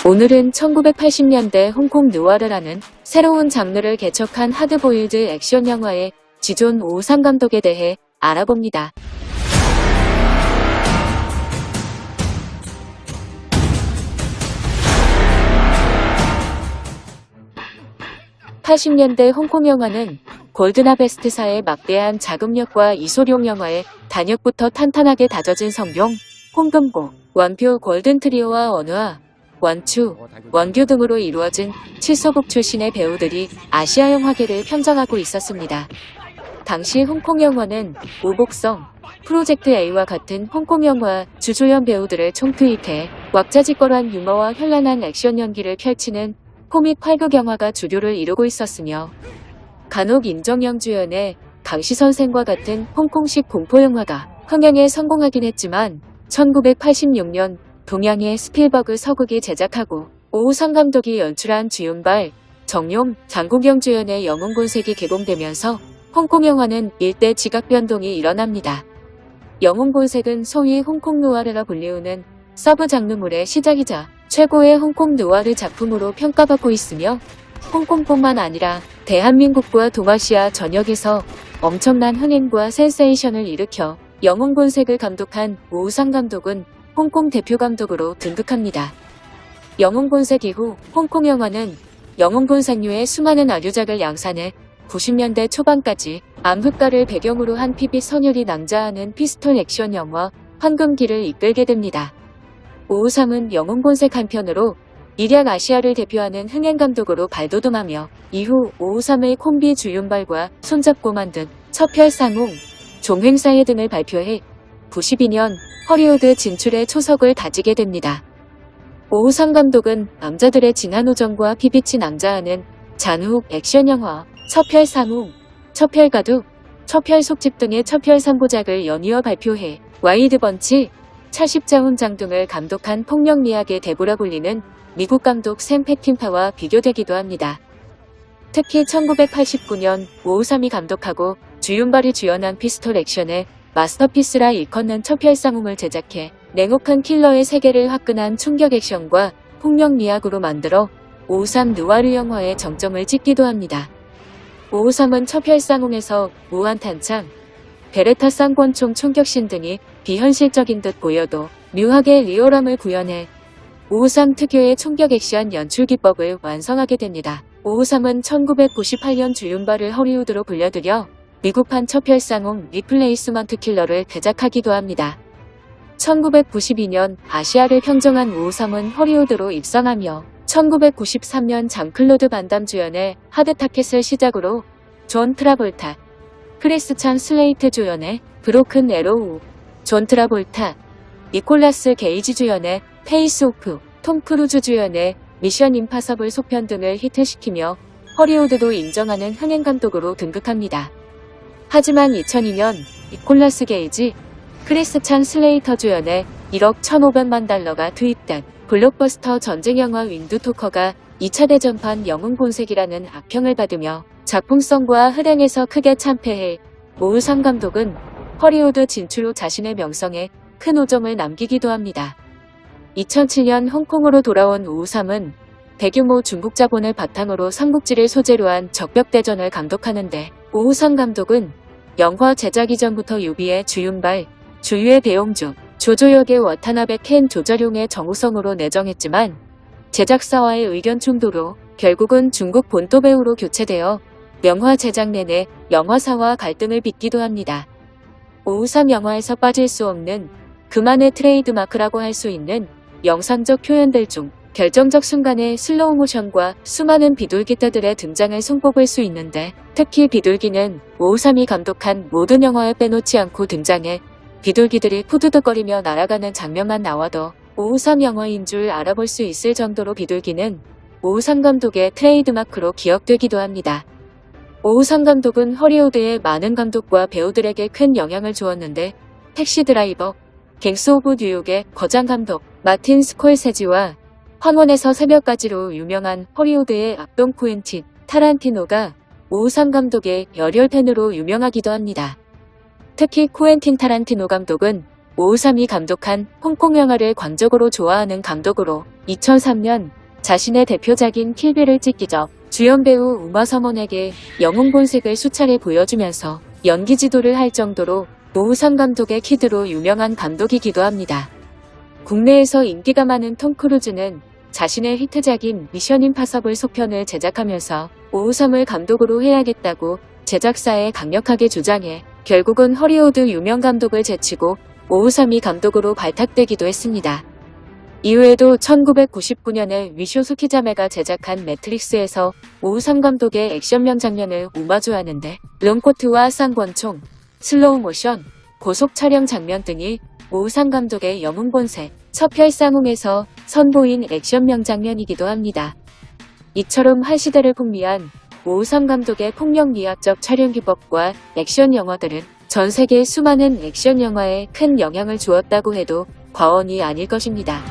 오늘은 1980년대 홍콩 느와르라는 새로운 장르를 개척한 하드보일드 액션 영화의 지존 오우삼 감독에 대해 알아봅니다. 80년대 홍콩 영화는 골든하베스트사의 막대한 자금력과 이소룡 영화의 단역부터 탄탄하게 다져진 성룡, 홍금보, 원표 골든트리오와 원우아, 원추, 원규 등으로 이루어진 7서국 출신의 배우들이 아시아 영화계를 편정하고 있었습니다. 당시 홍콩 영화는 오복성, 프로젝트 A와 같은 홍콩 영화 주조연 배우들을 총투입해 왁자지껄한 유머와 현란한 액션 연기를 펼치는 코믹 활극 영화가 주류를 이루고 있었으며 간혹 임정영 주연의 강시 선생과 같은 홍콩식 공포 영화가 흥행에 성공하긴 했지만 1986년 동양의 스필버그 서극이 제작하고 오우삼 감독이 연출한 주윤발, 정용, 장국영 주연의 영웅본색이 개봉되면서 홍콩 영화는 일대 지각 변동이 일어납니다. 영웅본색은 소위 홍콩 느와르라 불리우는 서브 장르물의 시작이자 최고의 홍콩 느와르 작품으로 평가받고 있으며 홍콩뿐만 아니라 대한민국과 동아시아 전역에서 엄청난 흥행과 센세이션을 일으켜 영웅본색을 감독한 오우삼 감독은 홍콩 대표 감독으로 등극합니다. 영웅본색 이후 홍콩 영화는 영웅본색류의 수많은 아류작을 양산해 90년대 초반까지 암흑가를 배경으로 한 피비 선율이 낭자하는 피스톨 액션 영화 황금기를 이끌게 됩니다. 오우삼은 영웅본색 한편으로 일약 아시아를 대표하는 흥행 감독으로 발돋움하며 이후 오우삼의 콤비 주윤발과 손잡고 만든 첩혈상웅, 종횡사예 등을 발표해 92년 허리우드 진출의 초석을 다지게 됩니다. 오우삼 감독은 남자들의 진한 우정과 피빛이 낭자하는 잔혹 액션 영화 첩혈상웅, 첩혈가둑, 첩혈속집 등의 첩혈 3부작을 연이어 발표해 와이드번치, 찰십자훈장 등을 감독한 폭력미학의 대부라 불리는 미국 감독 샘 페킨파와 비교되기도 합니다. 특히 1989년 오우삼이 감독하고 주윤발이 주연한 피스톨 액션의 마스터피스라 일컫는 첩혈상웅을 제작해 냉혹한 킬러의 세계를 화끈한 충격 액션과 폭력 미학으로 만들어 오우삼 느와르 영화의 정점을 찍기도 합니다. 오우삼은 첩혈상웅에서 무한탄창, 베레타 쌍권총 총격신 등이 비현실적인 듯 보여도 묘하게 리얼함을 구현해 오우삼 특유의 총격 액션 연출 기법을 완성하게 됩니다. 오우삼은 1998년 주윤발을 허리우드로 불려들여 미국판 첩혈상웅 리플레이스먼트 킬러를 제작하기도 합니다. 1992년 아시아를 평정한 오우삼은 허리우드로 입성하며 1993년 장클로드 반담 주연의 하드타켓을 시작으로 존 트라볼타, 크리스 찬 슬레이트 주연의 브로큰 에로우, 존 트라볼타, 니콜라스 게이지 주연의 페이스 오프, 톰 크루즈 주연의 미션 임파서블 속편 등을 히트시키며 허리우드도 인정하는 흥행 감독으로 등극합니다. 하지만 2002년 니콜라스 게이지, 크리스 찬 슬레이터 주연의 1억 1,500만 달러가 투입된 블록버스터 전쟁 영화 윈드토커가 2차 대전판 영웅본색이라는 악평을 받으며 작품성과 흥행에서 크게 참패해 오우삼 감독은 허리우드 진출 후 자신의 명성에 큰 오점을 남기기도 합니다. 2007년 홍콩으로 돌아온 오우삼은 대규모 중국 자본을 바탕으로 삼국지를 소재로 한 적벽대전을 감독하는데 오우삼 감독은 영화 제작 이전부터 유비의 주윤발, 주유의 배용준, 조조역의 와타나베 켄 조절용의 정우성으로 내정했지만 제작사와의 의견 충돌로 결국은 중국 본토 배우로 교체되어 영화 제작 내내 영화사와 갈등을 빚기도 합니다. 오우삼 영화에서 빠질 수 없는 그만의 트레이드마크라고 할 수 있는 영상적 표현들 중 결정적 순간에 슬로우 모션과 수많은 비둘기떼들의 등장을 손꼽을 수 있는데 특히 비둘기는 오우삼이 감독한 모든 영화에 빼놓지 않고 등장해 비둘기들이 푸드득거리며 날아가는 장면만 나와도 오우삼 영화인 줄 알아볼 수 있을 정도로 비둘기는 오우삼 감독의 트레이드마크로 기억되기도 합니다. 오우삼 감독은 허리우드의 많은 감독과 배우들에게 큰 영향을 주었는데 택시 드라이버, 갱스 오브 뉴욕의 거장 감독 마틴 스콜세지와 황혼에서 새벽까지로 유명한 허리우드의 악동 쿠엔틴 타란티노가 오우삼 감독의 열혈 팬으로 유명하기도 합니다. 특히 쿠엔틴 타란티노 감독은 오우삼이 감독한 홍콩 영화를 관적으로 좋아하는 감독으로 2003년 자신의 대표작인 킬빌을 찍기 전 주연 배우 우마 서먼에게 영웅 본색을 수차례 보여주면서 연기 지도를 할 정도로 오우삼 감독의 키드로 유명한 감독이기도 합니다. 국내에서 인기가 많은 톰 크루즈는 자신의 히트작인 미션 임파서블 속편을 제작하면서 오우삼을 감독으로 해야겠다고 제작사에 강력하게 주장해 결국은 허리우드 유명 감독을 제치고 오우삼이 감독으로 발탁되기도 했습니다. 이후에도 1999년에 위쇼스키 자매가 제작한 매트릭스에서 오우삼 감독의 액션명 장면을 오마주하는데 롱코트와 쌍권총, 슬로우 모션, 고속 촬영 장면 등이 오우삼 감독의 영웅 본색, 첩혈쌍웅에서 선보인 액션 명장면이기도 합니다. 이처럼 한 시대를 풍미한 오우삼 감독의 폭력미학적 촬영 기법과 액션 영화들은 전 세계 수많은 액션 영화에 큰 영향을 주었다고 해도 과언이 아닐 것입니다.